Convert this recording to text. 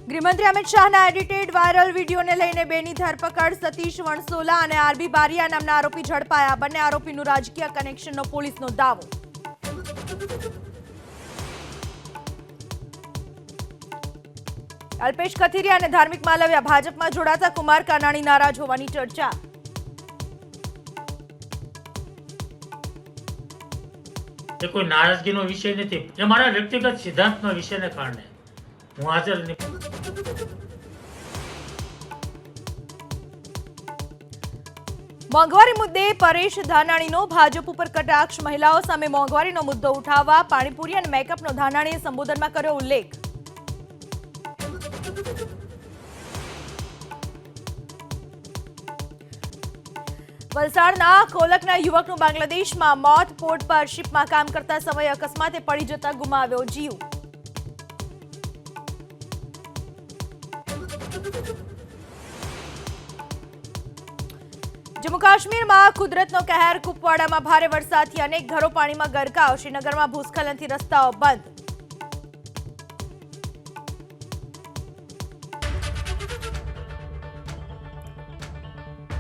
ગૃહમંત્રી અમિત શાહના edited viral વિડીયોને લઈને બેની ધરપકડ. સતીશ વણસોલા અને આરબી બારિયા નામના આરોપી ઝડપાયા. બંને આરોપીનું રાજકીય કનેક્શનનો પોલીસનો દાવો. અલ્પેશ કથિરિયા અને ધાર્મિક માલવિયા ભાજપમાં જોડાતા કુમાર કાનાણી નારાજ હોવાની ચર્ચા. એ કોઈ નારાજગીનો વિષય નથી, એ મારા વ્યક્તિગત સિદ્ધાંતના વિષયને કારણે હું હાજર નહીં. મોંઘવારી મુદ્દે પરેશ ધાનાણીનો ભાજપ ઉપર કટાક્ષ. મહિલાઓ સામે મોંઘવારીનો મુદ્દો ઉઠાવવા પાણીપુરી અને મેકઅપનો ધાનાણીએ સંબોધનમાં કર્યો ઉલ્લેખ. વલસાડના કોલકના યુવકનું બાંગ્લાદેશમાં મોત. પોર્ટ પર શિપમાં કામ કરતા સમયે અકસ્માતે પડી જતા ગુમાવ્યો જીવ. જમ્મુ કાશ્મીરમાં કુદરતનો કહેર. કુપવાડામાં ભારે વરસાદથી અનેક ઘરો પાણીમાં ગરકાવ. શ્રીનગરમાં ભૂસ્ખલનથી રસ્તાઓ બંધ.